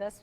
10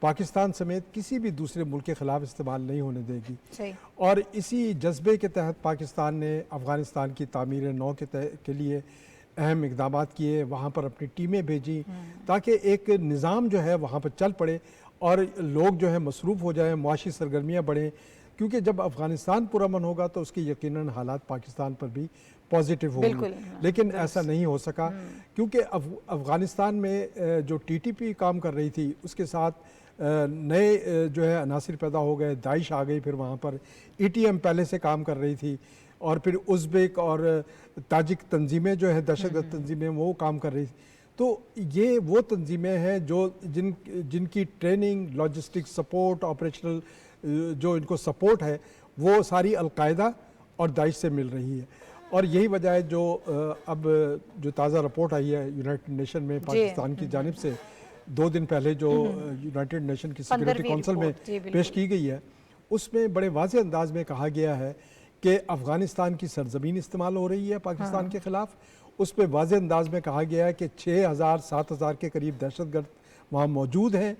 پاکستان سمیت کسی بھی دوسرے ملک کے خلاف استعمال نہیں ہونے دے گی. صحیح. اور اسی جذبے کے تحت پاکستان نے افغانستان کی تعمیر نو کے لیے اہم اقدامات کیے, وہاں پر اپنی ٹیمیں بھیجیں تاکہ ایک نظام جو ہے وہاں پر چل پڑے اور لوگ جو ہے مصروف ہو جائیں, معاشی سرگرمیاں بڑھیں, کیونکہ جب افغانستان پرامن ہوگا تو اس کی یقیناً حالات پاکستان پر بھی پازیٹیو ہوں گے. لیکن ایسا نہیں ہو سکا کیونکہ افغانستان میں جو ٹی ٹی پی کام کر رہی تھی اس کے ساتھ نئے جو ہے عناصر پیدا ہو گئے, داعش آ گئی, پھر وہاں پر ای ٹی ایم پہلے سے کام کر رہی تھی, اور پھر ازبیک اور تاجک تنظیمیں جو ہے دہشت گرد تنظیمیں وہ کام کر رہی تھی. تو یہ وہ تنظیمیں ہیں جو جن کی ٹریننگ, لاجسٹک سپورٹ, آپریشنل جو ان کو سپورٹ ہے وہ ساری القاعدہ اور داعش سے مل رہی ہے. اور یہی وجہ ہے جو اب جو تازہ رپورٹ آئی ہے یونائٹڈ نیشن میں پاکستان کی جانب سے 2 دن پہلے جو یونائٹڈ نیشن کی سیکیورٹی کونسل میں پیش کی گئی ہے, اس میں بڑے واضح انداز میں کہا گیا ہے کہ افغانستان کی سرزمین استعمال ہو رہی ہے پاکستان کے خلاف. اس پہ واضح انداز میں کہا گیا ہے کہ 6,000-7,000 کے قریب دہشت گرد وہاں موجود ہیں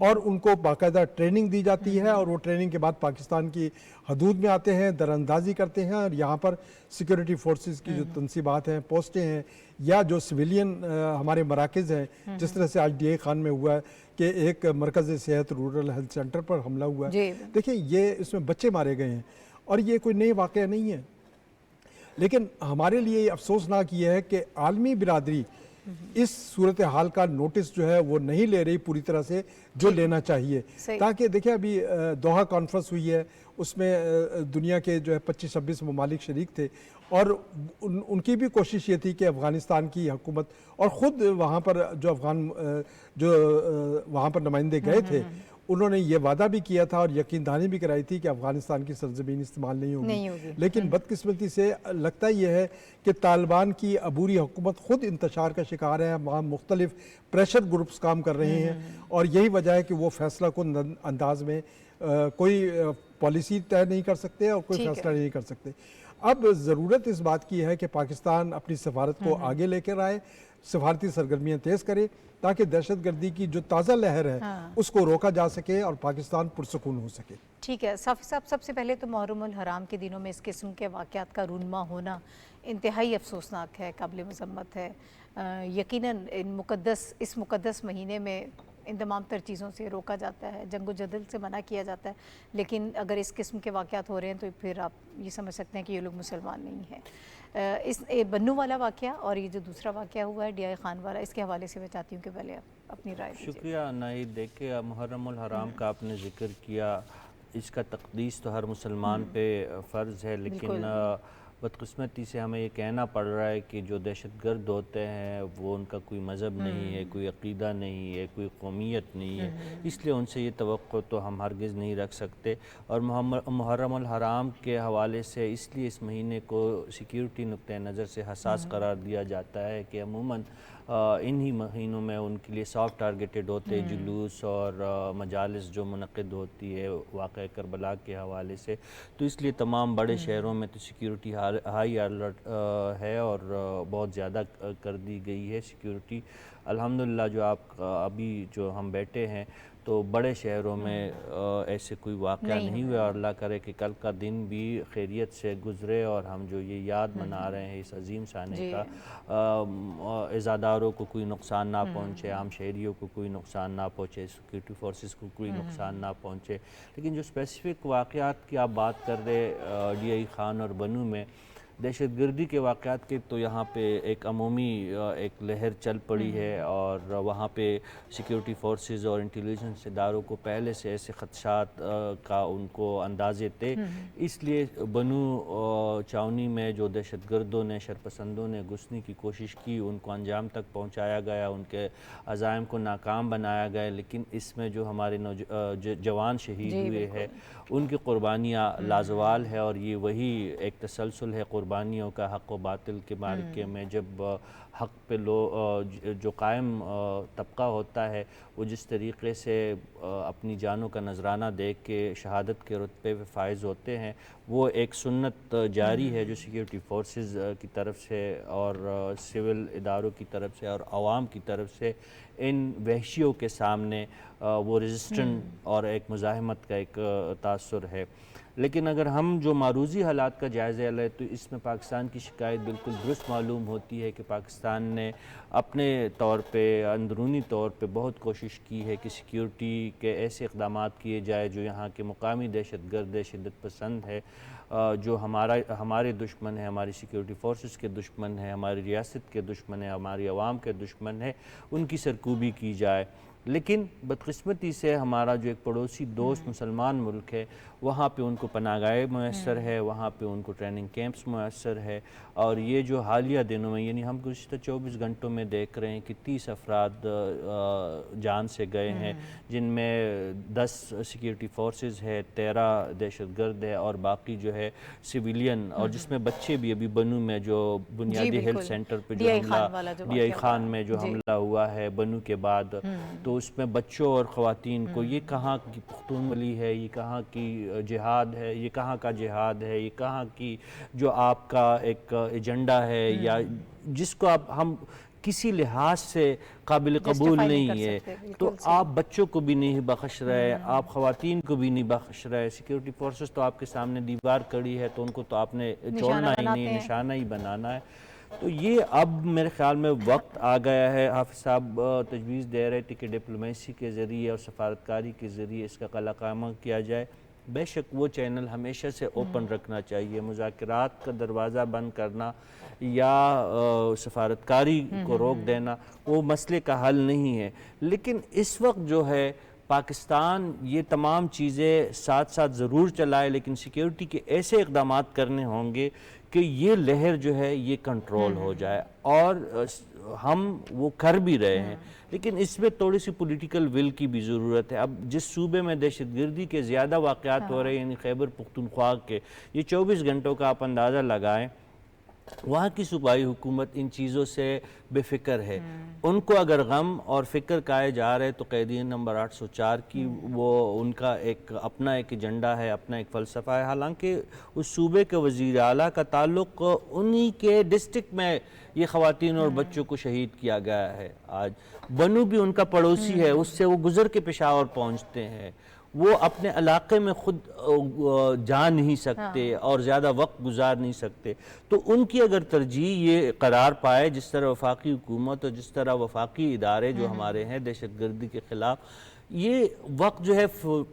اور ان کو باقاعدہ ٹریننگ دی جاتی ہے, اور وہ ٹریننگ کے بعد پاکستان کی حدود میں آتے ہیں, در اندازی کرتے ہیں, اور یہاں پر سیکیورٹی فورسز کی جو تنصیبات ہیں, پوسٹیں ہیں, یا جو سویلین ہمارے مراکز ہیں, جس طرح سے آج ڈی اے خان میں ہوا ہے کہ ایک مرکز صحت رورل ہیلتھ سینٹر پر حملہ ہوا ہے. دیکھیں یہ اس میں بچے مارے گئے ہیں اور یہ کوئی نئی واقعہ نہیں ہے. لیکن ہمارے لیے افسوسناک یہ ہے کہ عالمی برادری اس صورتحال کا نوٹس جو ہے وہ نہیں لے رہی پوری طرح سے جو لینا چاہیے. تاکہ دیکھیں ابھی دوحہ کانفرنس ہوئی ہے, اس میں دنیا کے جو ہے 25-26 ممالک شریک تھے, اور ان کی بھی کوشش یہ تھی کہ افغانستان کی حکومت اور خود وہاں پر جو وہاں پر نمائندے گئے تھے انہوں نے یہ وعدہ بھی کیا تھا اور یقین دہانی بھی کرائی تھی کہ افغانستان کی سرزمین استعمال نہیں ہوگی. لیکن بدقسمتی سے لگتا یہ ہے کہ طالبان کی عبوری حکومت خود انتشار کا شکار ہے, وہاں مختلف پریشر گروپس کام کر رہے ہیں, اور یہی وجہ ہے کہ وہ فیصلہ کن انداز میں کوئی پالیسی طے نہیں کر سکتے اور کوئی فیصلہ نہیں کر سکتے. اب ضرورت اس بات کی ہے کہ پاکستان اپنی سفارت کو آگے لے کر آئے, سفارتی سرگرمیاں تیز کرے تاکہ دہشت گردی کی جو تازہ لہر ہے اس کو روکا جا سکے اور پاکستان پرسکون ہو سکے. ٹھیک ہے صافی صاحب, سب سے پہلے تو محرم الحرام کے دنوں میں اس قسم کے واقعات کا رونما ہونا انتہائی افسوسناک ہے, قابل مذمت ہے. یقیناً اس مقدس مہینے میں ان تمام تر چیزوں سے روکا جاتا ہے, جنگ و جدل سے منع کیا جاتا ہے, لیکن اگر اس قسم کے واقعات ہو رہے ہیں تو پھر آپ یہ سمجھ سکتے ہیں کہ یہ لوگ مسلمان نہیں ہیں. اس بنو والا واقعہ اور یہ جو دوسرا واقعہ ہوا ہے ڈی آئی خان والا, اس کے حوالے سے میں چاہتی ہوں کہ پہلے آپ اپنی رائے دیجیے. شکریہ ناہید. دیکھیں محرم الحرام کا آپ نے ذکر کیا, اس کا تقدیس تو ہر مسلمان پہ فرض ہے, لیکن بدقسمتی سے ہمیں یہ کہنا پڑ رہا ہے کہ جو دہشت گرد ہوتے ہیں وہ ان کا کوئی مذہب نہیں ہے, کوئی عقیدہ نہیں ہے, کوئی قومیت نہیں ہے, اس لیے ان سے یہ توقع تو ہم ہرگز نہیں رکھ سکتے. اور محرم الحرام کے حوالے سے اس لیے اس مہینے کو سیکیورٹی نقطہ نظر سے حساس قرار دیا جاتا ہے کہ عموماً انہی مہینوں میں ان کے لیے سافٹ ٹارگیٹڈ ہوتے جلوس اور مجالس جو منعقد ہوتی ہے واقعہ کربلا کے حوالے سے, تو اس لیے تمام بڑے شہروں میں تو سیکیورٹی ہائی الرٹ ہے اور بہت زیادہ کر دی گئی ہے سیکیورٹی. الحمدللہ جو آپ ابھی جو ہم بیٹھے ہیں تو بڑے شہروں میں ایسے کوئی واقعہ نہیں ہوا, اور اللہ کرے کہ کل کا دن بھی خیریت سے گزرے اور ہم جو یہ یاد منا رہے ہیں اس عظیم سانے کا, عزاداروں کو کوئی نقصان نہ پہنچے, عام شہریوں کو کوئی نقصان نہ پہنچے, سیکیورٹی فورسز کو کوئی نقصان نہ پہنچے. لیکن جو اسپیسیفک واقعات کی آپ بات کر رہے ڈی آئی خان اور بنو میں, دہشت گردی کے واقعات کے تو یہاں پہ ایک عمومی ایک لہر چل پڑی ہے, اور وہاں پہ سیکیورٹی فورسز اور انٹیلیجنس اداروں کو پہلے سے ایسے خدشات کا ان کو اندازے تھے. اس لیے بنو چاونی میں جو دہشت گردوں نے, شرپسندوں نے گھسنے کی کوشش کی, ان کو انجام تک پہنچایا گیا, ان کے عزائم کو ناکام بنایا گیا. لیکن اس میں جو ہمارے جوان شہید ہوئے ہیں ان کی قربانیاں لازوال ہے, اور یہ وہی ایک تسلسل ہے قربانیوں کا حق و باطل کے معرکے میں، جب حق پہ جو قائم طبقہ ہوتا ہے وہ جس طریقے سے اپنی جانوں کا نذرانہ دے کے شہادت کے رتبے پہ فائز ہوتے ہیں، وہ ایک سنت جاری ہے جو سیکیورٹی فورسز کی طرف سے اور سول اداروں کی طرف سے اور عوام کی طرف سے ان وحشیوں کے سامنے وہ ریزسٹنٹ اور ایک مزاحمت کا ایک تاثر ہے۔ لیکن اگر ہم جو معروضی حالات کا جائزہ لیں تو اس میں پاکستان کی شکایت بالکل درست معلوم ہوتی ہے کہ پاکستان نے اپنے طور پہ اندرونی طور پہ بہت کوشش کی ہے کہ سیکیورٹی کے ایسے اقدامات کیے جائے جو یہاں کے مقامی دہشت گرد شدت پسند ہے، جو ہمارے دشمن ہیں، ہماری سیکیورٹی فورسز کے دشمن ہیں، ہماری ریاست کے دشمن ہیں، ہماری عوام کے دشمن ہیں، ان کی سرکوبی کی جائے۔ لیکن بدقسمتی سے ہمارا جو ایک پڑوسی دوست مسلمان ملک ہے وہاں پہ ان کو پناہ گاہیں میسر ہے، وہاں پہ ان کو ٹریننگ کیمپس میسر ہے، اور یہ جو حالیہ دنوں میں یعنی ہم گزشتہ 24 گھنٹوں میں دیکھ رہے ہیں کہ 30 افراد جان سے گئے ہیں، جن میں 10 سیکیورٹی فورسز ہے، 13 دہشت گرد ہے اور باقی جو ہے سویلین، اور جس میں بچے بھی ابھی بنو میں جو بنیادی ہیلتھ سینٹر پہ جو حملہ ڈی آئی خان میں جو حملہ ہوا ہے بنو کے بعد، تو اس میں بچوں اور خواتین کو، یہ کہاں کی پختون ولی ہے، یہ کہاں کی جہاد ہے، یہ کہاں کا جہاد ہے، یہ کہاں کی جو آپ کا ایک ایجنڈا ہے یا جس کو ہم کسی لحاظ سے قابل قبول نہیں ہے، تو آپ بچوں کو بھی نہیں بخش رہے، آپ خواتین کو بھی نہیں بخش رہے، سیکیورٹی فورسز تو آپ کے سامنے دیوار کڑی ہے تو ان کو تو آپ نے چھوڑنا ہی نہیں، نشانہ ہی بنانا ہے۔ تو یہ اب میرے خیال میں وقت آ گیا ہے، حافظ صاحب تجویز دے رہے تھے کہ ڈپلومیسی کے ذریعے اور سفارتکاری کے ذریعے اس کا قلع قائمہ کیا جائے۔ بے شک وہ چینل ہمیشہ سے اوپن رکھنا چاہیے، مذاکرات کا دروازہ بند کرنا یا سفارتکاری کو روک دینا وہ مسئلے کا حل نہیں ہے۔ لیکن اس وقت جو ہے پاکستان یہ تمام چیزیں ساتھ ساتھ ضرور چلائے، لیکن سیکیورٹی کے ایسے اقدامات کرنے ہوں گے کہ یہ لہر جو ہے یہ کنٹرول ہو جائے، اور ہم وہ کر بھی رہے ہیں، لیکن اس میں تھوڑی سی پولیٹیکل ول کی بھی ضرورت ہے۔ اب جس صوبے میں دہشت گردی کے زیادہ واقعات ہو رہے ہیں یعنی خیبر پختونخوا کے، یہ 24 گھنٹوں کا آپ اندازہ لگائیں، وہاں کی صوبائی حکومت ان چیزوں سے بے فکر ہے۔ ان کو اگر غم اور فکر کہے جا رہے تو قیدین نمبر 804 کی وہ ان کا ایک اپنا ایک ایجنڈا ہے، اپنا ایک فلسفہ ہے، حالانکہ اس صوبے کے وزیر اعلیٰ کا تعلق انہی کے ڈسٹرکٹ میں یہ خواتین اور بچوں کو شہید کیا گیا ہے۔ آج بنو بھی ان کا پڑوسی ہے، اس سے وہ گزر کے پشاور پہنچتے ہیں، وہ اپنے علاقے میں خود جا نہیں سکتے اور زیادہ وقت گزار نہیں سکتے، تو ان کی اگر ترجیح یہ قرار پائے جس طرح وفاقی حکومت اور جس طرح وفاقی ادارے جو ہمارے ہیں دہشت گردی کے خلاف، یہ وقت جو ہے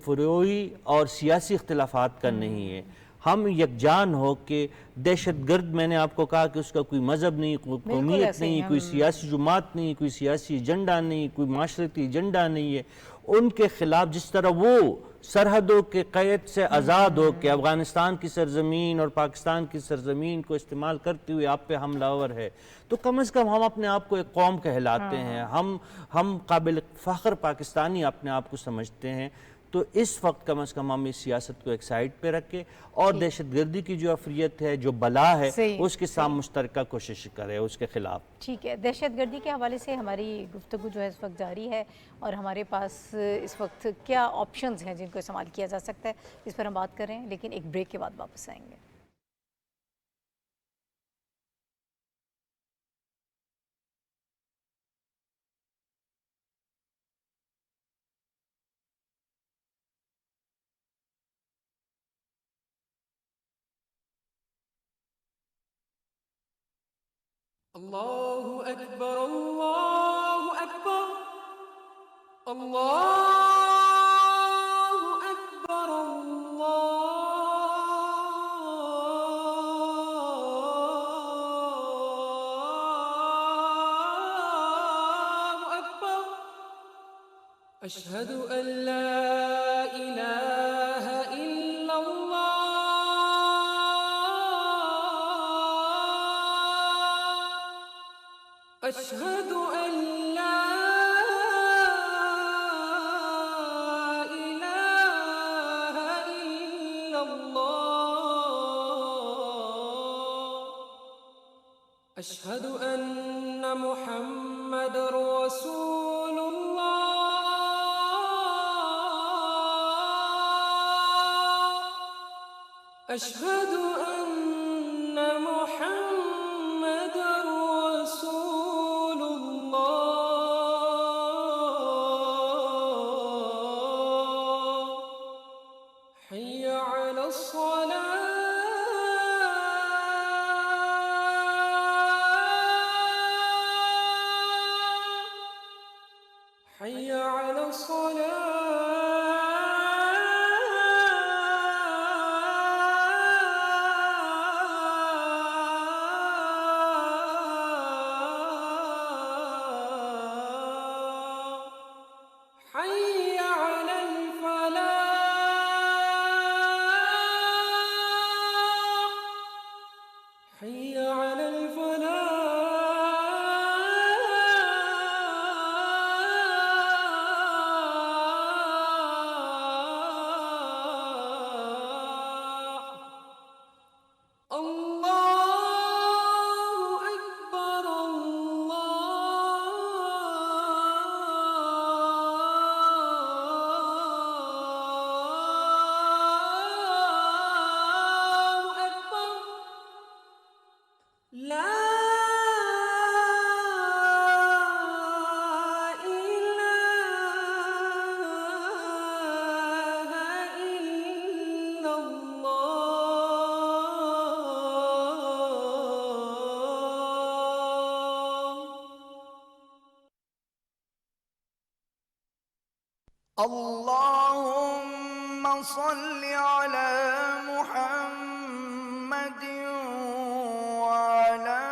فروعی اور سیاسی اختلافات کا نہیں ہے، ہم یکجان ہو کہ دہشت گرد، میں نے آپ کو کہا کہ اس کا کوئی مذہب نہیں، کوئی قومیت نہیں، کوئی سیاسی جماعت نہیں، کوئی سیاسی ایجنڈا نہیں، کوئی معاشرتی ایجنڈا نہیں ہے، ان کے خلاف جس طرح وہ سرحدوں کے قید سے آزاد ہو کے افغانستان کی سرزمین اور پاکستان کی سرزمین کو استعمال کرتے ہوئے آپ پہ حملہ آور ہے، تو کم از کم ہم اپنے آپ کو ایک قوم کہلاتے ہیں، ہم قابل فخر پاکستانی اپنے آپ کو سمجھتے ہیں، تو اس وقت کم از کم ہم اس سیاست کو ایک سائٹ پہ رکھیں اور دہشت گردی کی جو افریت ہے، جو بلا ہے، اس کے ساتھ مشترکہ کوشش کرے اس کے خلاف۔ ٹھیک ہے، دہشت گردی کے حوالے سے ہماری گفتگو جو ہے اس وقت جاری ہے، اور ہمارے پاس اس وقت کیا آپشنز ہیں جن کو استعمال کیا جا سکتا ہے، اس پر ہم بات کریں، لیکن ایک بریک کے بعد واپس آئیں گے۔ الله أكبر الله أكبر الله أكبر الله أكبر أشهد أن لا إله إلا الله أشهد أن لا إله إلا الله أن محمد رسول الله أشهد أن محمد رسول الله حي على الصلاة حي على الصلاة حي على الفلاح حي على الفلاح الله أكبر الله أكبر لا إله إلا الله اللهم صل على محمد وعلى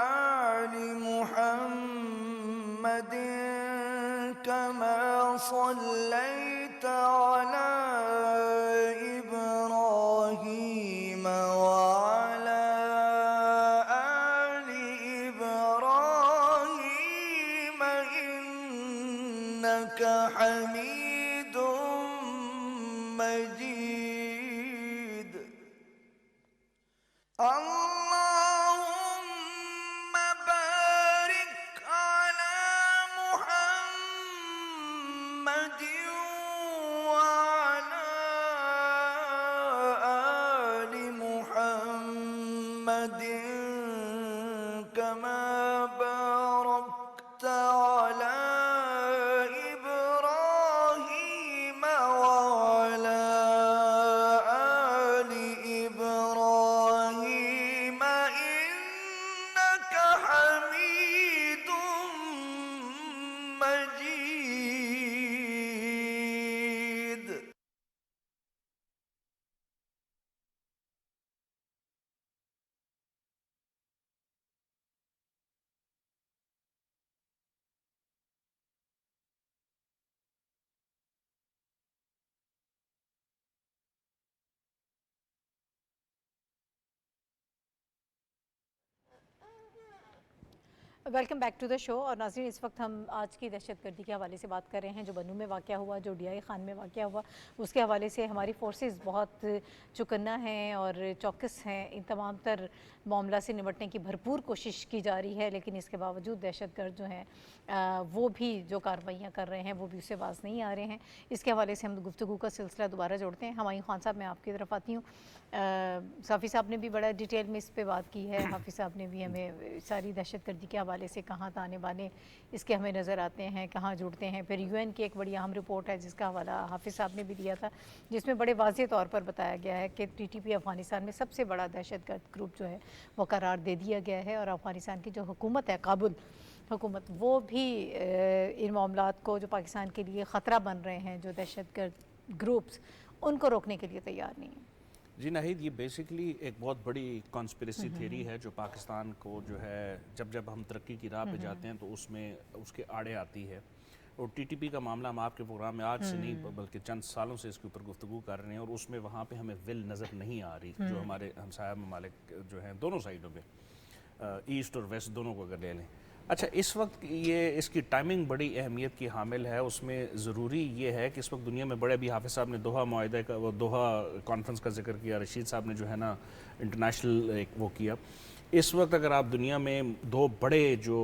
آل محمد كما صليت على إبراهيم وعلى آل إبراهيم إنك حميد مجيد اللهم بارك على محمد وعلى آل محمد كما باركت على إبراهيم وعلى آل إبراهيم إنك حميد مجيد. ویلکم بیک ٹو دا شو. اور ناظرین اس وقت ہم آج کی دہشت گردی کے حوالے سے بات کر رہے ہیں جو بنو میں واقعہ ہوا, جو ڈی آئی خان میں واقعہ ہوا. اس کے حوالے سے ہماری فورسز بہت چوکنا ہیں اور چوکس ہیں. ان تمام تر معاملہ سے نمٹنے کی بھرپور کوشش کی جا رہی ہے, لیکن اس کے باوجود دہشت گرد جو ہیں وہ بھی جو کارروائیاں کر رہے ہیں وہ بھی اس سے باز نہیں آ رہے ہیں. اس کے حوالے سے ہم گفتگو کا سلسلہ دوبارہ جوڑتے ہیں. ہمایوں خان صاحب, میں آپ کی طرف آتی ہوں. صافی صاحب نے بھی بڑا ڈیٹیل میں اس پہ بات کی ہے, حافظ صاحب نے بھی ہمیں ساری دہشت گردی کے حوالے سے کہاں تانے بانے اس کے ہمیں نظر آتے ہیں, کہاں جڑتے ہیں. پھر یو این کی ایک بڑی اہم رپورٹ ہے جس کا حوالہ حافظ صاحب نے بھی دیا تھا, جس میں بڑے واضح طور پر بتایا گیا ہے کہ ٹی ٹی پی افغانستان میں سب سے بڑا دہشت گرد گروپ جو ہے وہ قرار دے دیا گیا ہے, اور افغانستان کی جو حکومت ہے, کابل حکومت, وہ بھی ان معاملات کو جو پاکستان کے لیے خطرہ بن رہے ہیں, جو دہشت گرد گروپس, ان کو روکنے کے لیے تیار نہیں ہے. جی ناہید, یہ بیسکلی ایک بہت بڑی کانسپریسی تھیوری ہے جو پاکستان کو جو ہے جب ہم ترقی کی راہ پہ جاتے ہیں تو اس میں اس کے آڑے آتی ہے. اور ٹی ٹی پی کا معاملہ ہم آپ کے پروگرام میں آج سے نہیں بلکہ چند سالوں سے اس کے اوپر گفتگو کر رہے ہیں, اور اس میں وہاں پہ ہمیں ول نظر نہیں آ رہی جو ہمارے ہمسایہ ممالک جو ہیں دونوں سائڈوں پہ, ایسٹ اور ویسٹ دونوں کو اگر لے لیں. اچھا, اس وقت یہ اس کی ٹائمنگ بڑی اہمیت کی حامل ہے. اس میں ضروری یہ ہے کہ اس وقت دنیا میں بڑے, ابھی حافظ صاحب نے دوحہ معاہدے کا, وہ دوحہ کانفرنس کا ذکر کیا, رشید صاحب نے جو ہے نا انٹرنیشنل ایک وہ کیا اس وقت اگر آپ دنیا میں دو بڑے جو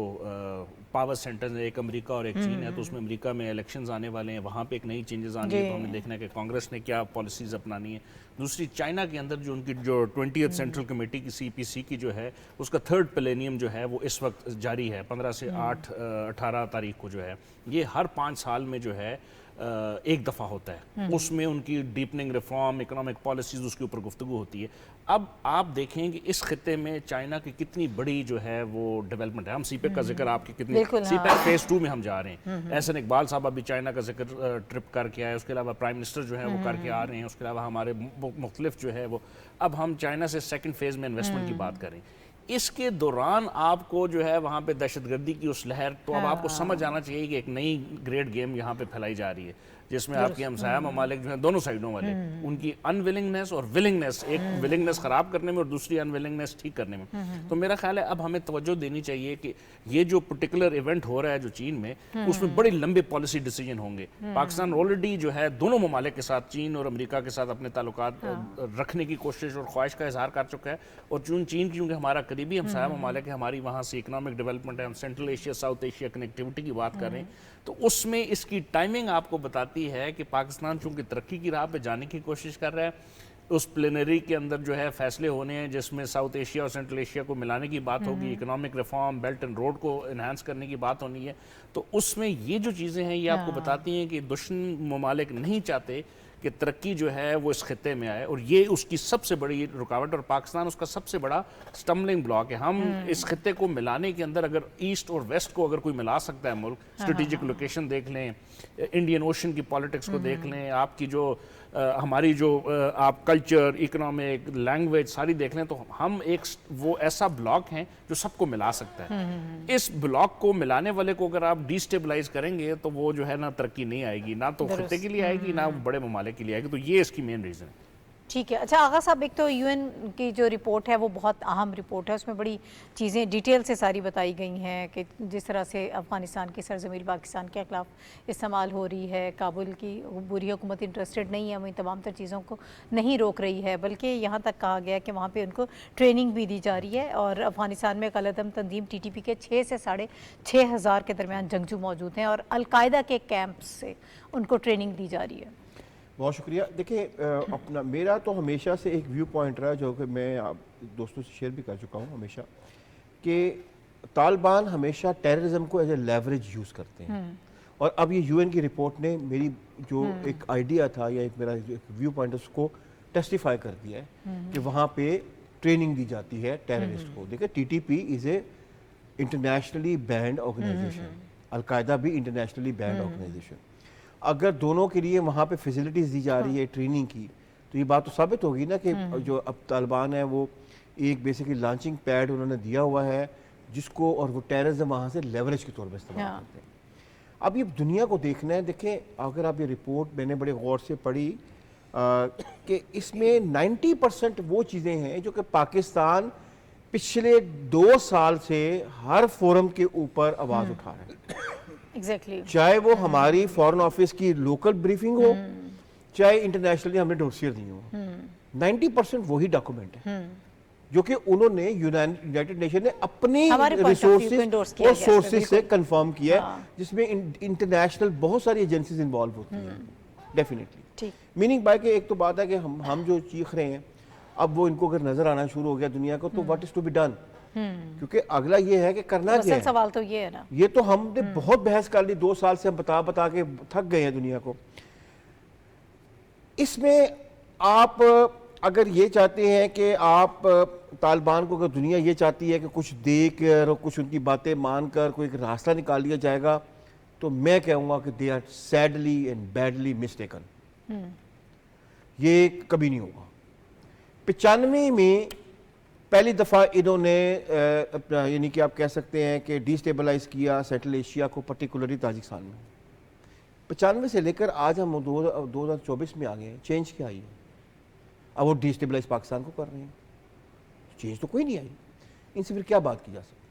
پاور سینٹرز ہیں، ایک امریکہ اور ایک چین ہے، تو اس میں امریکہ میں الیکشنز آنے والے ہیں، وہاں پہ ایک نئی چینجز آنی ہے، تو ہمیں دیکھنا ہے کہ کانگریس نے کیا پالیسیز اپنانی ہے. دوسری چائنا کے اندر جو ان کی جو 20th سینٹرل کمیٹی کی CPC کی جو ہے اس کا 3rd پلینیم جو ہے وہ اس وقت جاری ہے 15 سے 18 تاریخ کو جو ہے. یہ ہر 5 سال میں جو ہے ایک دفعہ ہوتا ہے. اس میں ان کی ڈیپننگ ریفارم، اکنامک پالیسیز اس کے اوپر گفتگو ہوتی ہے. اب آپ دیکھیں کہ اس خطے میں چائنا کی کتنی بڑی جو ہے وہ ڈیولپمنٹ ہے. ہم سی پیک کا ذکر آپ کی کتنی سی پیک فیز 2 میں ہم جا رہے ہیں. احسن اقبال صاحب ابھی چائنا کا ذکر ٹرپ کر کے آئے، اس کے علاوہ پرائم منسٹر جو ہے وہ کر کے آ رہے ہیں، اس کے علاوہ ہمارے مختلف جو ہے وہ. اب ہم چائنا سے 2nd فیز میں انویسٹمنٹ کی بات کریں. اس کے دوران آپ کو جو ہے وہاں پہ دہشت گردی کی اس لہر، تو اب آپ کو سمجھ آنا چاہیے کہ ایک نئی گریڈ گیم یہاں پہ پھیلائی جا رہی ہے، جس میں آپ کے ہمسایہ ممالک جو ہیں دونوں سائیڈوں والے، ان کی انویلنگنیس اور ولنگنیس، ایک ولنگنیس خراب کرنے میں اور دوسری انویلنگنیس ٹھیک کرنے میں. تو میرا خیال ہے اب ہمیں توجہ دینی چاہیے کہ یہ جو پرٹیکولر ایونٹ ہو رہا ہے جو چین میں، اس میں بڑے لمبے پالیسی ڈیسیجن ہوں گے. پاکستان آلریڈی جو ہے دونوں ممالک کے ساتھ، چین اور امریکہ کے ساتھ اپنے تعلقات رکھنے کی کوشش اور خواہش کا اظہار کر چکا ہے. اور چین کیونکہ ہمارا قریبی ہمسایہ ممالک ہے، ہماری وہاں سے اکنامک ڈیولپمنٹ ہے، ہم central Asia south Asia connectivity کی بات کر رہے ہیں، تو اس میں اس کی ٹائمنگ آپ کو بتاتی ہے کہ پاکستان چونکہ ترقی کی راہ پہ جانے کی کوشش کر رہا ہے. اس پلینری کے اندر جو ہے فیصلے ہونے ہیں جس میں ساؤتھ ایشیا اور سینٹرل ایشیا کو ملانے کی بات ہوگی، economic reform, belt and road کو انہانس کرنے کی بات ہونی ہے. تو اس میں یہ جو چیزیں ہیں یہ آپ کو بتاتی ہیں کہ دشمن ممالک نہیں چاہتے کہ ترقی جو ہے وہ اس خطے میں آئے، اور یہ اس کی سب سے بڑی رکاوٹ، اور پاکستان اس کا سب سے بڑا سٹمبلنگ بلاک ہے. ہم اس خطے کو ملانے کے اندر اگر ایسٹ اور ویسٹ کو اگر کوئی ملا سکتا ہے ملک، اسٹریٹجک لوکیشن دیکھ لیں، انڈین اوشن کی پالیٹکس کو دیکھ لیں، آپ کی جو ہماری جو آپ کلچر، اکنامک، لینگویج ساری دیکھ لیں، تو ہم ایک وہ ایسا بلاک ہیں جو سب کو ملا سکتا ہے. اس بلاک کو ملانے والے کو اگر آپ ڈی اسٹیبلائز کریں گے تو وہ جو ہے نہ ترقی نہیں آئے گی، نہ تو خطے کے لیے آئے گی، نہ بڑے ممالک کے لیے آئے گی. تو یہ اس کی مین ریزن ہے. ٹھیک ہے. اچھا آغا صاحب، ایک تو UN کی جو رپورٹ ہے وہ بہت اہم رپورٹ ہے، اس میں بڑی چیزیں ڈیٹیل سے ساری بتائی گئی ہیں کہ جس طرح سے افغانستان کی سرزمین پاکستان کے خلاف استعمال ہو رہی ہے، کابل کی بری حکومت انٹرسٹڈ نہیں ہے، وہ ان تمام تر چیزوں کو نہیں روک رہی ہے، بلکہ یہاں تک کہا گیا کہ وہاں پہ ان کو ٹریننگ بھی دی جا رہی ہے. اور افغانستان میں کالعدم تنظیم TTP کے 6 سے 6,500 کے درمیان جنگجو موجود ہیں، اور القاعدہ کے کیمپ سے ان کو ٹریننگ دی جا رہی ہے. بہت شکریہ. دیکھیں اپنا میرا تو ہمیشہ سے ایک ویو پوائنٹ رہا جو کہ میں آپ دوستوں سے شیئر بھی کر چکا ہوں ہمیشہ، کہ طالبان ہمیشہ ٹیررزم کو ایز اے لیوریج یوز کرتے ہیں. اور اب یہ UN کی رپورٹ نے میری جو ایک آئیڈیا تھا یا ایک میرا ویو پوائنٹ اس کو ٹیسٹیفائی کر دیا ہے کہ وہاں پہ ٹریننگ دی جاتی ہے ٹیررسٹ کو. دیکھیں TTP از اے انٹرنیشنلی بینڈ آرگنائزیشن، القاعدہ بھی انٹرنیشنلی بینڈ آرگنائزیشن. اگر دونوں کے لیے وہاں پہ فیسلٹیز دی جا رہی ہے ٹریننگ کی، تو یہ بات تو ثابت ہوگی نا کہ جو اب طالبان ہیں وہ ایک بیسیکلی لانچنگ پیڈ انہوں نے دیا ہوا ہے جس کو، اور وہ ٹیررزم وہاں سے لیوریج کے طور پہ استعمال کرتے ہیں. اب یہ دنیا کو دیکھنا ہے. دیکھیں اگر آپ یہ رپورٹ میں نے بڑے غور سے پڑھی کہ اس میں 90% وہ چیزیں ہیں جو کہ پاکستان پچھلے 2 سال سے ہر فورم کے اوپر آواز اٹھا رہا ہے. چاہے وہ ہماری فورن آفس کی لوکل بریفنگ ہو، چاہے انٹرنیشنلی ہم نے ڈوسیئر دی ہو، 90% وہی ڈاکومنٹ ہے جو کہ انہوں نے یونائٹڈ نیشن نے اپنی ریسورسز اور سورسز سے کنفرم کیا ہے، جس میں انٹرنیشنل بہت ساری ایجنسیز انوالو ہوتی ہیں. ڈیفینیٹلی میننگ بائی کہ ایک تو بات ہے کہ ہم جو چیخ رہے ہیں اب وہ ان کو اگر نظر آنا شروع ہو گیا دنیا کو، تو what is to be done. کیونکہ اگلا یہ ہے کہ کرنا کیا ہے. سوال تو یہ ہے نا، یہ تو ہم نے بہت بحث کر لی 2 سال سے، ہم بتا کے تھک گئے ہیں دنیا کو. اس میں آپ اگر یہ چاہتے ہیں کہ آپ طالبان کو، اگر دنیا یہ چاہتی ہے کہ کچھ دے کر اور کچھ ان کی باتیں مان کر کوئی ایک راستہ نکال لیا جائے گا، تو میں کہوں گا کہ they are sadly and badly mistaken. یہ کبھی نہیں ہوگا. 95 میں پہلی دفعہ انہوں نے یعنی کہ آپ کہہ سکتے ہیں کہ ڈی اسٹیبلائز کیا سینٹرل ایشیا کو، پرٹیکولرلی تاجکستان میں. 95 سے لے کر آج ہم 2024 میں آ گئے ہیں. چینج کیا آئی ہے؟ اب وہ ڈی اسٹیبلائز پاکستان کو کر رہے ہیں. چینج تو کوئی نہیں آئی. ان سے پھر کیا بات کی جا سکتی؟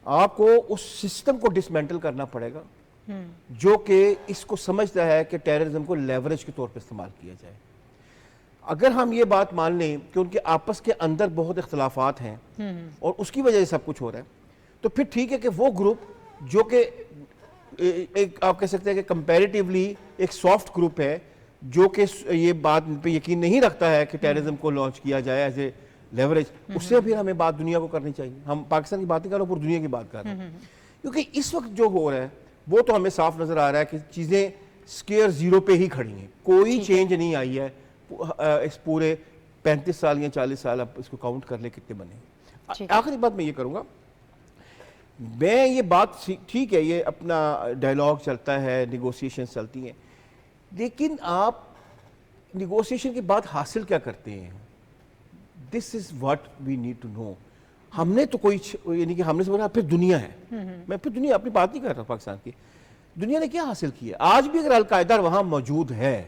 آپ کو اس سسٹم کو ڈسمینٹل کرنا پڑے گا جو کہ اس کو سمجھتا ہے کہ ٹیررزم کو لیوریج کے طور پہ استعمال کیا جائے. اگر ہم یہ بات مان لیں کہ ان کے آپس کے اندر بہت اختلافات ہیں اور اس کی وجہ سے سب کچھ ہو رہا ہے، تو پھر ٹھیک ہے کہ وہ گروپ جو کہ ایک آپ کہہ سکتے ہیں کہ کمپیریٹیولی ایک سافٹ گروپ ہے جو کہ یہ بات پہ یقین نہیں رکھتا ہے کہ ٹیررزم کو لانچ کیا جائے ایز اے لیوریج، اس سے پھر ہمیں بات دنیا کو کرنی چاہیے. ہم پاکستان کی بات نہیں کر رہے پوری دنیا کی بات کر رہے ہیں، کیونکہ اس وقت جو ہو رہا ہے وہ تو ہمیں صاف نظر آ رہا ہے کہ چیزیں سکیئر زیرو پہ ہی کھڑی ہیں، کوئی چینج نہیں آئی ہے اس پورے 35 سال یا 40 سال. آپ اس کو کاؤنٹ کر لیں کتنے بنے. آخری بات میں یہ کروں گا، میں یہ بات ٹھیک ہے یہ اپنا ڈائلاگ چلتا ہے، نیگوسیشن چلتی ہیں، لیکن آپ نیگوسیشن کے بعد حاصل کیا کرتے ہیں؟ This is what we need to know. ہم نے تو کوئی یعنی کہ ہم نے سمجھا پھر دنیا ہے، میں پھر دنیا اپنی بات نہیں کر رہا پاکستان کی، دنیا نے کیا حاصل کیا؟ آج بھی اگر القاعدہ وہاں موجود ہے،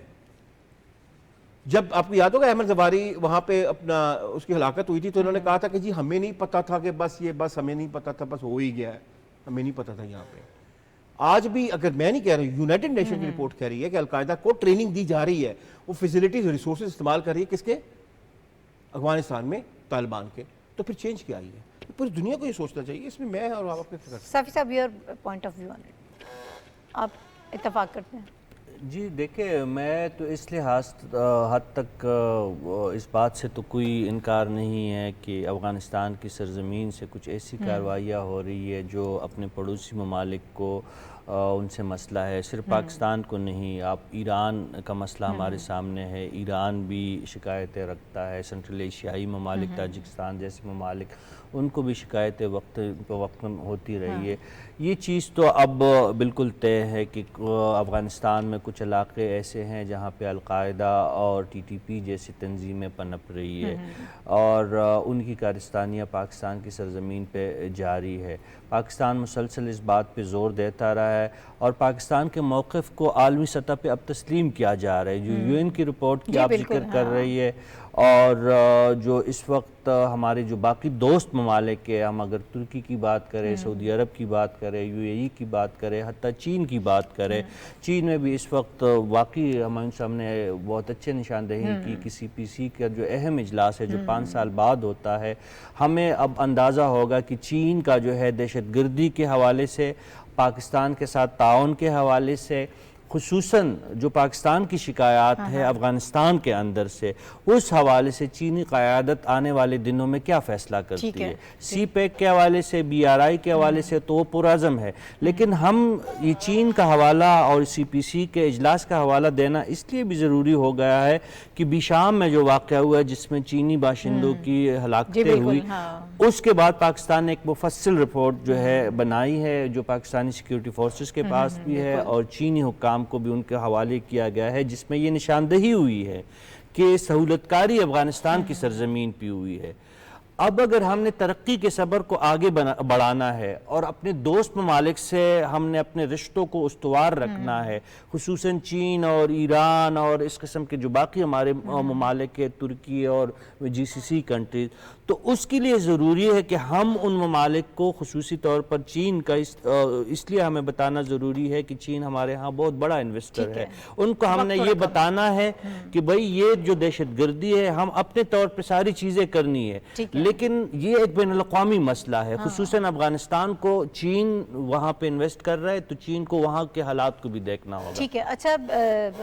جب آپ کو یاد ہوگا احمد زواری وہاں پہ اپنا اس کی ہلاکت ہوئی تھی تو انہوں نے کہا تھا کہ جی ہمیں نہیں پتا تھا کہ بس ہمیں نہیں پتا تھا، بس ہو ہی گیا ہے، ہمیں نہیں پتا تھا. یہاں پہ آج بھی اگر میں نہیں کہہ رہا ہوں، یونائٹڈ نیشن کی رپورٹ کہہ رہی ہے کہ القاعدہ کو ٹریننگ دی جا رہی ہے، وہ فیسلٹیز ریسورسز استعمال کر رہی ہے کس کے؟ افغانستان میں طالبان کے. تو پھر چینج کیا آئی ہے؟ پوری دنیا کو یہ سوچنا چاہیے. اس میں میں اور آپ اپنے فکر. صافی صاحب your point of view on it, آپ اتفاق کرتے ہیں؟ جی دیکھیں، میں تو اس لحاظ حد تک اس بات سے تو کوئی انکار نہیں ہے کہ افغانستان کی سرزمین سے کچھ ایسی کارروائیاں ہو رہی ہے جو اپنے پڑوسی ممالک کو ان سے مسئلہ ہے. صرف پاکستان کو نہیں، آپ ایران کا مسئلہ ہمارے سامنے ہے، ایران بھی شکایتیں رکھتا ہے، سنٹرل ایشیائی ممالک تاجکستان جیسے ممالک ان کو بھی شکایتیں وقت پہ وقت ہوتی رہی ہے. یہ چیز تو اب بالکل طے ہے کہ افغانستان میں کچھ علاقے ایسے ہیں جہاں پہ القاعدہ اور ٹی ٹی پی جیسی تنظیمیں پنپ رہی ہے اور ان کی کارستانیاں پاکستان کی سرزمین پہ جاری ہے. پاکستان مسلسل اس بات پہ زور دیتا رہا ہے اور پاکستان کے موقف کو عالمی سطح پہ اب تسلیم کیا جا رہا ہے. جو یو این کی رپورٹ کی آپ ذکر کر رہی ہے اور جو اس وقت ہمارے جو باقی دوست ممالک کے، ہم اگر ترکی کی بات کریں، سعودی عرب کی بات کریں، یو اے ای کی بات کریں، حتیٰ چین کی بات کریں، چین میں بھی اس وقت واقعی ہمارے سامنے بہت اچھے نشاندہی کی کہ سی پی سی کا جو اہم اجلاس ہے جو 5 سال بعد ہوتا ہے، ہمیں اب اندازہ ہوگا کہ چین کا جو ہے دہشت گردی کے حوالے سے، پاکستان کے ساتھ تعاون کے حوالے سے، خصوصاً جو پاکستان کی شکایات ہے افغانستان کے اندر سے، اس حوالے سے چینی قیادت آنے والے دنوں میں کیا فیصلہ کرتی ہے. سی پیک کے حوالے سے، بی آر آئی کے حوالے سے تو وہ پرعزم ہے، لیکن ہم یہ چین کا حوالہ اور سی پی سی کے اجلاس کا حوالہ دینا اس لیے بھی ضروری ہو گیا ہے کہ بیشام میں جو واقعہ ہوا ہے جس میں چینی باشندوں کی ہلاکتیں ہوئی، اس کے بعد پاکستان نے ایک مفصل رپورٹ جو ہے بنائی ہے جو پاکستانی سیکیورٹی فورسز کے پاس بھی ہے اور چینی حکام کو بھی ان کے حوالے کیا گیا ہے، جس میں یہ نشاندہی ہوئی ہے کہ سہولت کاری افغانستان کی سرزمین پہ ہوئی ہے. اب اگر ہم نے ترقی کے صبر کو آگے بڑھانا ہے اور اپنے دوست ممالک سے ہم نے اپنے رشتوں کو استوار رکھنا ہے، خصوصاً چین اور ایران اور اس قسم کے جو باقی ہمارے ممالک ہے، ترکی اور جی سی سی کنٹریز، تو اس کے لیے ضروری ہے کہ ہم ان ممالک کو خصوصی طور پر چین کا اس لیے ہمیں بتانا ضروری ہے کہ چین ہمارے ہاں بہت بڑا انویسٹر ہے، ان کو ہم نے یہ بتانا ہے کہ بھئی یہ جو دہشت گردی ہے ہم اپنے طور پہ ساری چیزیں کرنی ہے، لیکن یہ ایک بین الاقوامی مسئلہ ہے. خصوصاً افغانستان کو چین وہاں پہ انویسٹ کر رہا ہے تو چین کو وہاں کے حالات کو بھی دیکھنا ہوگا. ٹھیک ہے. اچھا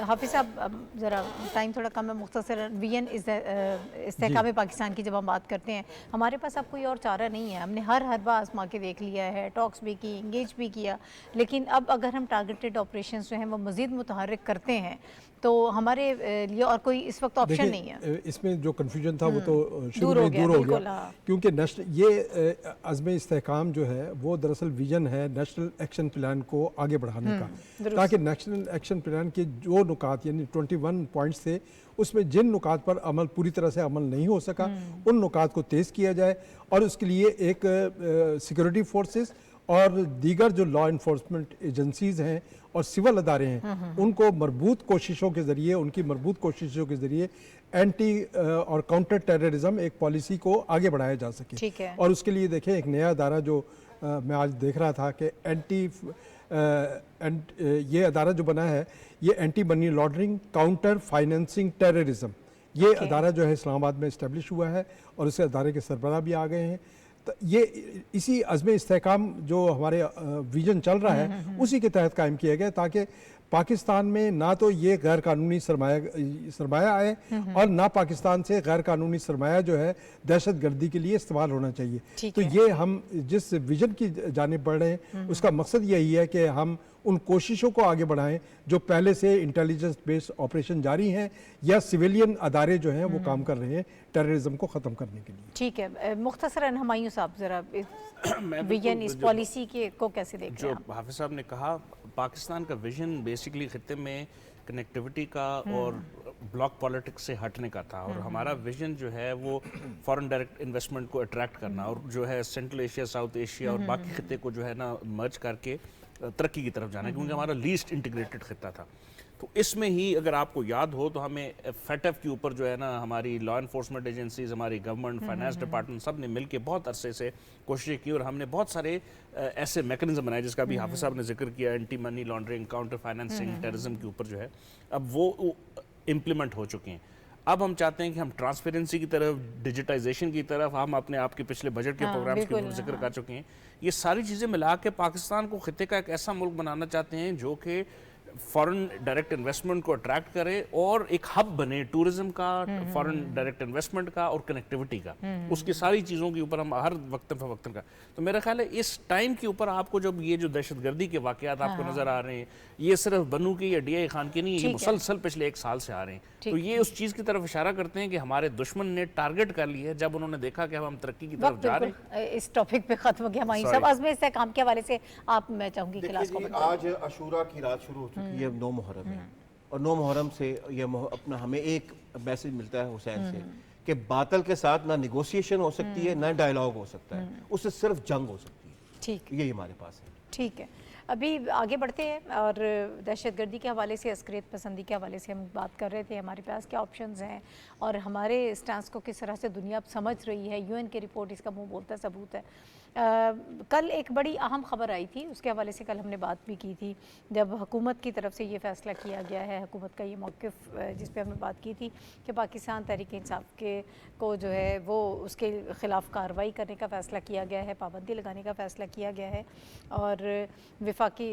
حافظ صاحب ذرا ٹائم تھوڑا کم ہے، مختصر وی این استحکام پاکستان کی جب ہم بات کرتے ہیں ہمارے پاس اب کوئی اور چارہ نہیں ہے. ہم نے ہر بار آزما کے دیکھ لیا ہے، ٹاکس بھی کی، انگیج بھی کیا، لیکن اب اگر ہم ٹارگیٹڈ آپریشنز جو ہیں وہ مزید متحرک کرتے ہیں تو ہمارے لیے اور کوئی اس وقت آپشن نہیں ہے. اس میں جو کنفیوژن تھا وہ تو شروع میں دور ہو گیا، کیونکہ یہ عزم استحکام جو ہے وہ دراصل ویژن ہے نیشنل ایکشن پلان کو آگے بڑھانے کا، تاکہ نیشنل ایکشن پلان کے جو نکات یعنی 21 پوائنٹس تھے اس میں جن نکات پر عمل پوری طرح سے عمل نہیں ہو سکا ان نکات کو تیز کیا جائے اور اس کے لیے ایک سیکورٹی فورسز اور دیگر جو لا انفورسمنٹ ایجنسیز ہیں اور سول ادارے ہیں ان کو مربوط کوششوں کے ذریعے، ان کی مربوط کوششوں کے ذریعے اینٹی اور کاؤنٹر ٹیررزم ایک پالیسی کو آگے بڑھایا جا سکے. اور اس کے لیے دیکھیں ایک نیا ادارہ جو میں آج دیکھ رہا تھا کہ یہ ادارہ جو بنا ہے یہ anti money laundering, counter financing terrorism, یہ ادارہ جو ہے اسلام آباد میں اسٹیبلش ہوا ہے اور اس ادارے کے سربراہ بھی آ گئے ہیں. یہ اسی عزم استحکام جو ہمارے ویژن چل رہا ہے اسی کے تحت قائم کیا گیا تاکہ پاکستان میں نہ تو یہ غیر قانونی سرمایہ آئے اور نہ پاکستان سے غیر قانونی سرمایہ جو ہے دہشت گردی کے لیے استعمال ہونا چاہیے. تو یہ ہم جس ویژن کی جانب بڑھ رہے ہیں اس کا مقصد یہی ہے کہ ہم ان کوششوں کو آگے بڑھائیں جو پہلے سے انٹیلیجنس بیس آپریشن جاری ہیں یا سویلین ادارے جو ہیں وہ کام کر رہے ہیں ٹیررزم کو ختم کرنے کے لیے. ٹھیک ہے, مختصراً ہمایوں صاحب ذرا ویژن اس پالیسی کے کو کیسے دیکھتے ہیں؟ جو حافظ صاحب نے کہا, پاکستان کا ویژن بیسیکلی خطے میں کنیکٹیوٹی کا اور بلاک پالیٹکس سے ہٹنے کا تھا, اور ہمارا ویژن جو ہے وہ فارن ڈائریکٹ انویسٹمنٹ کو اٹریکٹ کرنا اور جو ہے سینٹرل ایشیا, ساؤتھ ایشیا اور باقی خطے کو جو ہے نا مرج کر کے ترقی کی طرف جانا, کیونکہ ہمارا لیسٹ انٹیگریٹڈ خطہ تھا. تو اس میں ہی اگر آپ کو یاد ہو تو ہمیں فیٹف کے اوپر جو ہے نا ہماری لا انفورسمنٹ ایجنسیز, ہماری گورنمنٹ, فائنانس ڈپارٹمنٹ سب نے مل کے بہت عرصے سے کوششیں کی اور ہم نے بہت سارے ایسے میکنزم بنائے جس کا بھی حافظ صاحب نے ذکر کیا, anti money laundering, counter financing, terrorism کے اوپر جو ہے اب وہ امپلیمنٹ ہو چکے ہیں. اب ہم چاہتے ہیں کہ ہم ٹرانسپیرنسی کی طرف, ڈیجیٹائزیشن کی طرف, ہم اپنے آپ کے پچھلے بجٹ کے پروگرامز کے اوپر ذکر کر چکے ہیں. یہ ساری چیزیں ملا کے پاکستان کو خطے کا ایک ایسا ملک بنانا چاہتے ہیں جو کہ فارن ڈائریکٹ انویسٹمنٹ کو اٹریکٹ کرے اور ایک ہب بنے ٹورزم کا, فارن ڈائریکٹ انویسٹمنٹ کا اور کنیکٹیوٹی کا. اس کی ساری چیزوں کے اوپر ہم ہر وقتاً فوقتاً کا. تو میرا خیال ہے اس ٹائم کے اوپر آپ کو جب یہ جو دہشت گردی کے واقعات آپ کو نظر آ رہے ہیں, یہ صرف بنو کے یا ڈی آئی خان کے نہیں, یہ مسلسل پچھلے 1 سال سے آ رہے ہیں. تو یہ اس چیز کی طرف اشارہ کرتے ہیں کہ ہمارے دشمن نے ٹارگٹ کر لی ہے جب انہوں نے دیکھا کہ ہم ترقی کی طرف جا رہے ہیں. اس ٹاپک پہ ختم ہو گیا ہمایوں صاحب. عزم استحکام کے حوالے سے آپ, میں چاہوں گی کلاس کو آج عاشورہ کی رات شروع ہو چکی ہے, 9 محرم ہے, اور 9 محرم سے یہ اپنا ہمیں ایک میسج ملتا ہے حسین سے کہ باطل کے ساتھ نہ نیگوسیشن ہو سکتی ہے نہ ڈائیلاگ ہو سکتا ہے, اس سے صرف جنگ ہو سکتی ہے. ٹھیک, یہی ہمارے پاس ہے. ٹھیک ہے, ابھی آگے بڑھتے ہیں اور دہشت گردی کے حوالے سے, عسکریت پسندی کے حوالے سے ہم بات کر رہے تھے, ہمارے پاس کیا آپشنز ہیں اور ہمارے اسٹانس کو کس طرح سے دنیا اب سمجھ رہی ہے. UN کی رپورٹ اس کا منہ بولتا ثبوت ہے. کل ایک بڑی اہم خبر آئی تھی, اس کے حوالے سے کل ہم نے بات بھی کی تھی جب حکومت کی طرف سے یہ فیصلہ کیا گیا ہے, حکومت کا یہ موقف جس پہ ہم نے بات کی تھی کہ پاکستان تحریک انصاف کے کو جو ہے وہ اس کے خلاف کارروائی کرنے کا فیصلہ کیا گیا ہے, پابندی لگانے کا فیصلہ کیا گیا ہے. اور وفاقی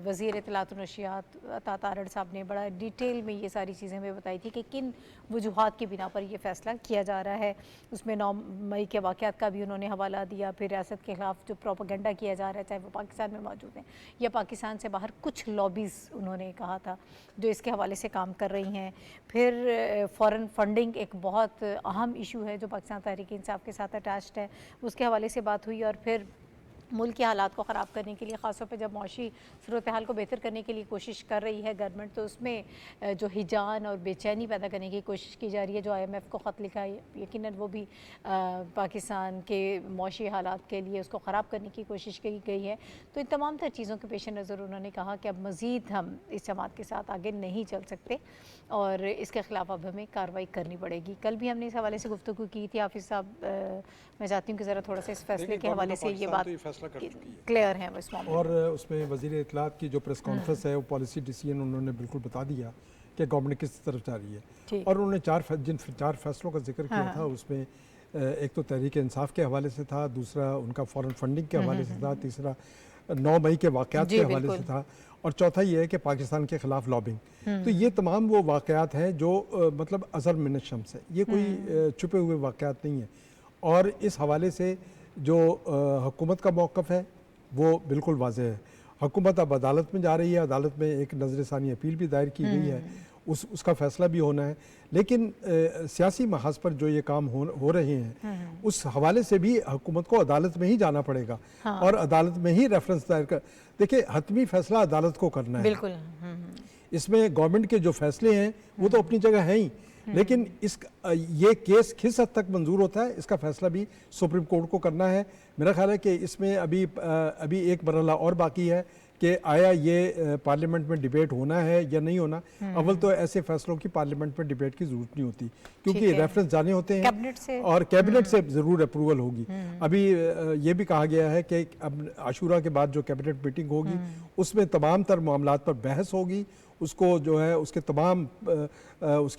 وزیر اطلاعات و نشریات عطا تارڑ صاحب نے بڑا ڈیٹیل میں یہ ساری چیزیں ہمیں بتائی تھی کہ کن وجوہات کی بنا پر یہ فیصلہ کیا جا رہا ہے. اس میں 9 مئی کے واقعات کا بھی انہوں نے حوالہ دیا, پھر ریاست کے خلاف جو پروپیگنڈا کیا جا رہا ہے چاہے وہ پاکستان میں موجود ہیں یا پاکستان سے باہر, کچھ لابیز انہوں نے کہا تھا جو اس کے حوالے سے کام کر رہی ہیں. پھر فارن فنڈنگ ایک بہت اہم ایشو ہے جو پاکستان تحریک انصاف کے ساتھ اٹیچڈ ہے, اس کے حوالے سے بات ہوئی. اور پھر ملک کے حالات کو خراب کرنے کے لیے, خاص طور پہ جب معاشی صورتحال کو بہتر کرنے کے لیے کوشش کر رہی ہے گورنمنٹ, تو اس میں جو ہیجان اور بے چینی پیدا کرنے کی کوشش کی جا رہی ہے. جو IMF کو خط لکھا ہے یقیناً وہ بھی پاکستان کے معاشی حالات کے لیے اس کو خراب کرنے کی کوشش کی گئی ہے. تو ان تمام تر چیزوں کے پیش نظر انہوں نے کہا کہ اب مزید ہم اس جماعت کے ساتھ آگے نہیں چل سکتے اور اس کے خلاف اب ہمیں کارروائی کرنی پڑے گی. کل بھی ہم نے اس حوالے سے گفتگو کی تھی. حافظ صاحب, میں چاہتی ہوں کہ ذرا تھوڑا سا اس فیصلے کے حوالے سے یہ بات کلیئر ہے اس معاملے. اور اس میں وزیر اطلاعات کی جو پریس کانفرنس ہے وہ پالیسی ڈیسیژن انہوں نے بالکل بتا دیا کہ گورنمنٹ کس طرف جا رہی ہے. اور انہوں نے جن 4 فیصلوں کا ذکر کیا تھا اس میں ایک تو تحریک انصاف کے حوالے سے تھا, دوسرا ان کا فارن فنڈنگ کے حوالے سے تھا, تیسرا 9 مئی کے واقعات کے حوالے سے تھا, اور چوتھا یہ ہے کہ پاکستان کے خلاف لابنگ. تو یہ تمام وہ واقعات ہیں جو مطلب ازل من الشمس ہے, یہ کوئی چھپے ہوئے واقعات نہیں ہیں. اور اس حوالے سے جو حکومت کا موقف ہے وہ بالکل واضح ہے. حکومت اب عدالت میں جا رہی ہے, عدالت میں ایک نظر ثانی اپیل بھی دائر کی گئی ہے, اس کا فیصلہ بھی ہونا ہے. لیکن سیاسی محاذ پر جو یہ کام ہو رہے ہیں اس حوالے سے بھی حکومت کو عدالت میں ہی جانا پڑے گا اور عدالت میں ہی ریفرنس دائر کر. دیکھیں, حتمی فیصلہ عدالت کو کرنا ہے. بالکل, اس میں گورنمنٹ کے جو فیصلے ہیں وہ تو اپنی جگہ ہیں ہی, لیکن یہ کیس کس حد تک منظور ہوتا ہے اس کا فیصلہ بھی سپریم کورٹ کو کرنا ہے. میرا خیال ہے کہ اس میں ابھی ایک مرحلہ اور باقی ہے کہ آیا یہ پارلیمنٹ میں ڈیبیٹ ہونا ہے یا نہیں ہونا. اول تو ایسے فیصلوں کی پارلیمنٹ میں ڈیبیٹ کی ضرورت نہیں ہوتی کیونکہ ریفرنس جانے ہوتے ہیں اور کیبنٹ سے ضرور اپروول ہوگی. ابھی یہ بھی کہا گیا ہے کہ اب عاشورہ کے بعد جو کیبنٹ میٹنگ ہوگی اس میں تمام تر معاملات پر بحث ہوگی, اس کو جو ہے اس کے تمام اس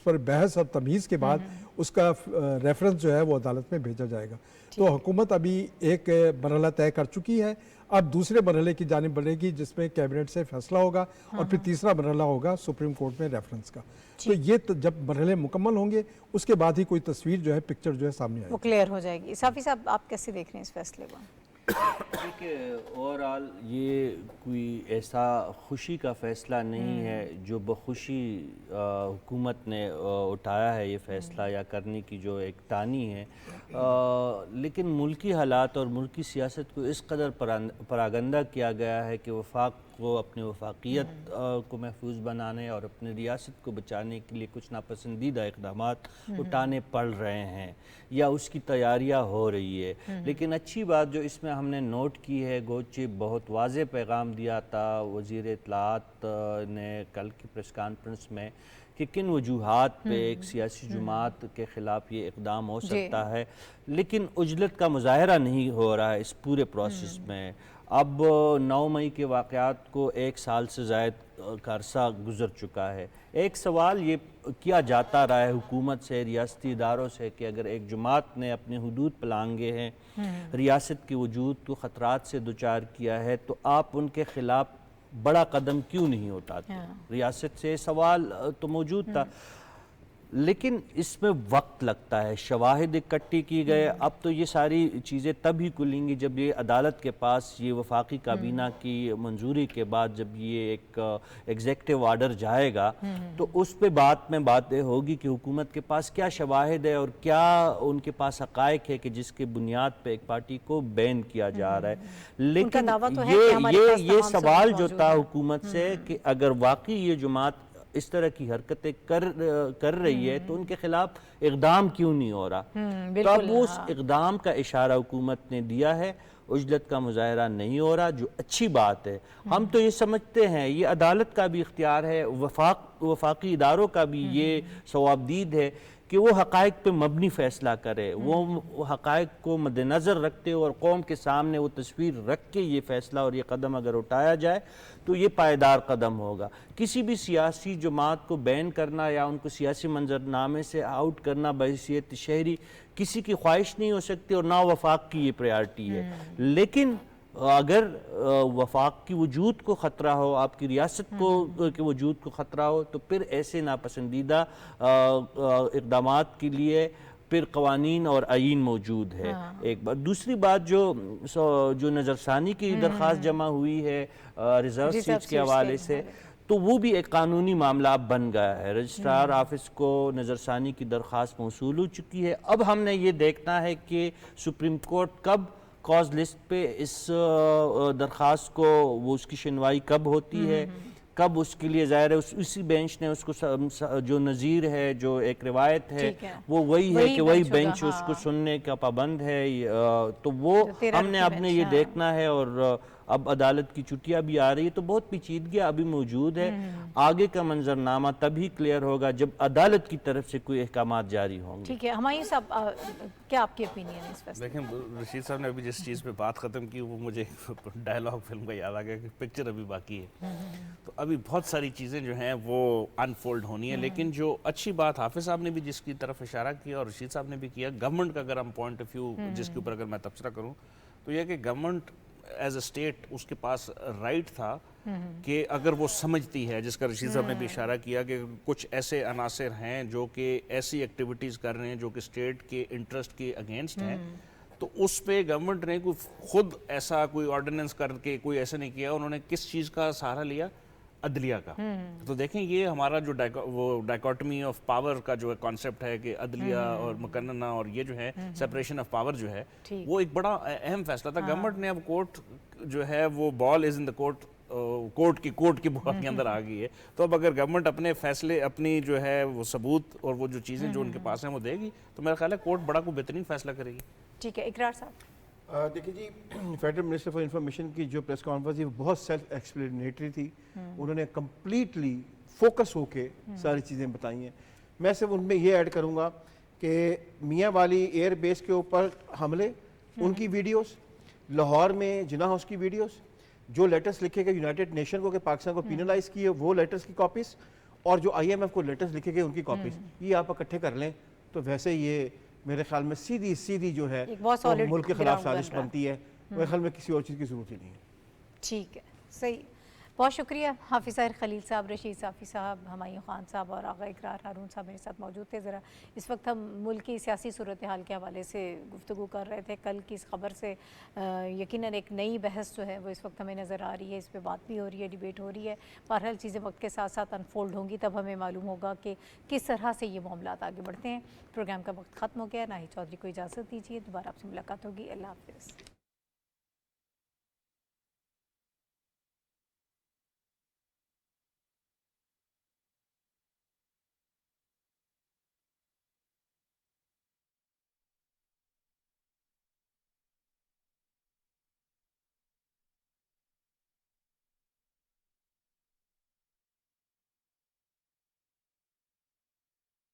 پر بحث اور تمیز کے بعد اس کا ریفرنس جو ہے وہ عدالت میں بھیجا جائے گا. تو حکومت ابھی ایک مرحلہ طے کر چکی ہے, اب دوسرے مرحلے کی جانب بڑھے گی جس میں کیبنٹ سے فیصلہ ہوگا اور پھر تیسرا مرحلہ ہوگا سپریم کورٹ میں ریفرنس کا. تو یہ جب مرحلے مکمل ہوں گے اس کے بعد ہی کوئی تصویر جو ہے پکچر جو ہے سامنے آئے گی, وہ کلیئر ہو جائے گی. صافی صاحب آپ کیسے دیکھ رہے ہیں اس فیصلے کو؟ دیکھیے اوورآل یہ کوئی ایسا خوشی کا فیصلہ نہیں ہے جو بخوشی حکومت نے اٹھایا ہے یہ فیصلہ یا کرنے کی جو ایک ٹانی ہے, لیکن ملکی حالات اور ملکی سیاست کو اس قدر پراگندہ کیا گیا ہے کہ وفاق کو اپنی وفاقیت کو محفوظ بنانے اور اپنی ریاست کو بچانے کے لیے کچھ ناپسندیدہ اقدامات اٹھانے پڑ رہے ہیں یا اس کی تیاریاں ہو رہی ہے. لیکن اچھی بات جو اس میں ہم نے نوٹ کی ہے, گوچہ بہت واضح پیغام دیا تھا وزیر اطلاعات نے کل کی پریس کانفرنس میں کہ کن وجوہات پہ ایک سیاسی جماعت کے خلاف یہ اقدام ہو سکتا ہے, لیکن عجلت کا مظاہرہ نہیں ہو رہا ہے اس پورے پروسیس میں. اب 9 مئی کے واقعات کو 1 سال سے زائد کا عرصہ گزر چکا ہے. ایک سوال یہ کیا جاتا رہا ہے حکومت سے, ریاستی اداروں سے, کہ اگر ایک جماعت نے اپنے حدود پلانگے ہیں, ریاست کے وجود کو خطرات سے دوچار کیا ہے, تو آپ ان کے خلاف بڑا قدم کیوں نہیں اٹھاتے؟ ریاست سے سوال تو موجود تھا, لیکن اس میں وقت لگتا ہے, شواہد اکٹھی کی گئے. اب تو یہ ساری چیزیں تب ہی کھلیں گی جب یہ عدالت کے پاس یہ وفاقی کابینہ کی منظوری کے بعد جب یہ ایک ایگزیکٹو آرڈر جائے گا, تو اس پہ باتیں ہوگی کہ حکومت کے پاس کیا شواہد ہے اور کیا ان کے پاس حقائق ہے کہ جس کے بنیاد پہ ایک پارٹی کو بین کیا جا رہا ہے. لیکن یہ سوال جو تھا حکومت سے کہ اگر واقعی یہ جماعت اس طرح کی حرکتیں کر رہی ہے تو ان کے خلاف اقدام کیوں نہیں ہو رہا, تو اب اس اقدام کا اشارہ حکومت نے دیا ہے. عجلت کا مظاہرہ نہیں ہو رہا, جو اچھی بات ہے. ہم تو یہ سمجھتے ہیں یہ عدالت کا بھی اختیار ہے, وفاقی اداروں کا بھی یہ ثوابدید ہے کہ وہ حقائق پہ مبنی فیصلہ کرے, وہ حقائق کو مد نظر رکھتے اور قوم کے سامنے وہ تصویر رکھ کے یہ فیصلہ اور یہ قدم اگر اٹھایا جائے تو یہ پائیدار قدم ہوگا. کسی بھی سیاسی جماعت کو بین کرنا یا ان کو سیاسی منظرنامے سے آؤٹ کرنا بحیثیت شہری کسی کی خواہش نہیں ہو سکتی اور نہ وفاق کی یہ پریارٹی ہے. لیکن اگر وفاق کی وجود کو خطرہ ہو, آپ کی ریاست کے وجود کو خطرہ ہو, تو پھر ایسے ناپسندیدہ اقدامات کے لیے پھر قوانین اور آئین موجود ہے. ایک بات. دوسری بات جو نظرثانی کی درخواست جمع ہوئی ہے ریزرو سیٹس کے حوالے سے, تو وہ بھی ایک قانونی معاملہ بن گیا ہے. رجسٹرار آفس کو نظرثانی کی درخواست موصول ہو چکی ہے. اب ہم نے یہ دیکھنا ہے کہ سپریم کورٹ کب کاز لسٹ پہ اس درخواست کو وہ اس کی شنوائی کب ہوتی ہے, کب اس کے لیے ظاہر ہے اسی بینچ نے اس کو جو نظیر ہے, جو ایک روایت ہے وہ وہی ہے کہ وہی بینچ اس کو سننے کا پابند ہے. تو وہ ہم نے اب نے یہ دیکھنا ہے. اور اب عدالت کی چھٹیاں بھی آ رہی ہے تو بہت پیچیدگیاں ابھی موجود ہے. آگے کا منظرنامہ تبھی کلیئر ہوگا جب عدالت کی طرف سے کوئی احکامات جاری ہوں گے. ٹھیک ہے, ہمایوں صاحب کیا آپ کی اپینین ہے اس فیصلے؟ دیکھیں رشید صاحب نے ابھی جس چیز پہ بات ختم کی وہ مجھے ڈائلاگ فلم کا یاد آ گیا کہ پکچر ابھی باقی ہے. تو ابھی بہت ساری چیزیں جو ہیں وہ انفولڈ ہونی ہیں. لیکن جو اچھی بات حافظ صاحب نے بھی جس کی طرف اشارہ کیا اور رشید صاحب نے بھی کیا, گورنمنٹ کا اگر ہم پوائنٹ آف ویو جس کے اوپر اگر میں تبصرہ کروں تو یہ کہ گورنمنٹ ایز اے اسٹیٹ اس کے پاس رائٹ تھا کہ اگر وہ سمجھتی ہے, جس کا رشید صاحب نے بھی اشارہ کیا کہ کچھ ایسے عناصر ہیں جو کہ ایسی ایکٹیویٹیز کر رہے ہیں جو کہ اسٹیٹ کے انٹرسٹ کے اگینسٹ ہیں, تو اس پہ گورنمنٹ نے خود ایسا کوئی آرڈیننس کر کے کوئی ایسا نہیں کیا. انہوں نے کس چیز کا سہارا لیا؟ عدلیہ کا. تو دیکھیں یہ ہمارا جو ڈائیکوٹمی آف پاور کا جو کانسیپٹ ہے کہ عدلیہ اور مقننہ اور یہ جو ہے سیپریشن آف پاور جو ہے وہ ایک بڑا اہم فیصلہ تھا. گورنمنٹ نے اب کورٹ جو ہے وہ بال از ان دا کورٹ کی بال کے اندر آ گئی ہے. تو اب اگر گورنمنٹ اپنے فیصلے اپنی جو ہے وہ ثبوت اور وہ جو چیزیں جو ان کے پاس ہیں وہ دے گی تو میرا خیال ہے کورٹ بڑا کوئی بہترین فیصلہ کرے گی. ٹھیک ہے, اقرار صاحب. دیکھیں جی, فیڈرل منسٹر فار انفارمیشن کی جو پریس کانفرنس تھی وہ بہت سیلف ایکسپلینیٹری تھی. انہوں نے کمپلیٹلی فوکس ہو کے ساری چیزیں بتائی ہیں. میں صرف ان میں یہ ایڈ کروں گا کہ میاں والی ایئر بیس کے اوپر حملے, ان کی ویڈیوز, لاہور میں جناح ہاؤس کی ویڈیوز, جو لیٹرز لکھے گئے یونائٹڈ نیشن کو کہ پاکستان کو پینلائز کیے وہ لیٹرز کی کاپیز اور جو IMF کو لیٹرز لکھے گئے ان کی کاپیز یہ آپ اکٹھے کر لیں تو ویسے یہ میرے خیال میں سیدھی جو ہے ایک بہت solid ملک کے خلاف ground بن سازش رہا ہے۔ بنتی ہے میرے خیال میں کسی اور چیز کی ضرورت ہی نہیں ہے. ٹھیک ہے صحیح. بہت شکریہ حافظ طاہر خلیل صاحب، رشید صافی صاحب، ہمایوں خان صاحب اور آغا اقرار ہارون صاحب میرے ساتھ موجود تھے. ذرا اس وقت ہم ملک کی سیاسی صورتحال کے حوالے سے گفتگو کر رہے تھے. کل کی اس خبر سے یقیناً ایک نئی بحث جو ہے وہ اس وقت ہمیں نظر آ رہی ہے، اس پہ بات بھی ہو رہی ہے، ڈیبیٹ ہو رہی ہے. بہرحال چیزیں وقت کے ساتھ ساتھ انفولڈ ہوں گی، تب ہمیں معلوم ہوگا کہ کس طرح سے یہ معاملات آگے بڑھتے ہیں. پروگرام کا وقت ختم ہو گیا. ناہید چودھری کو اجازت دیجیے، دوبارہ آپ سے ملاقات ہوگی. اللہ حافظ.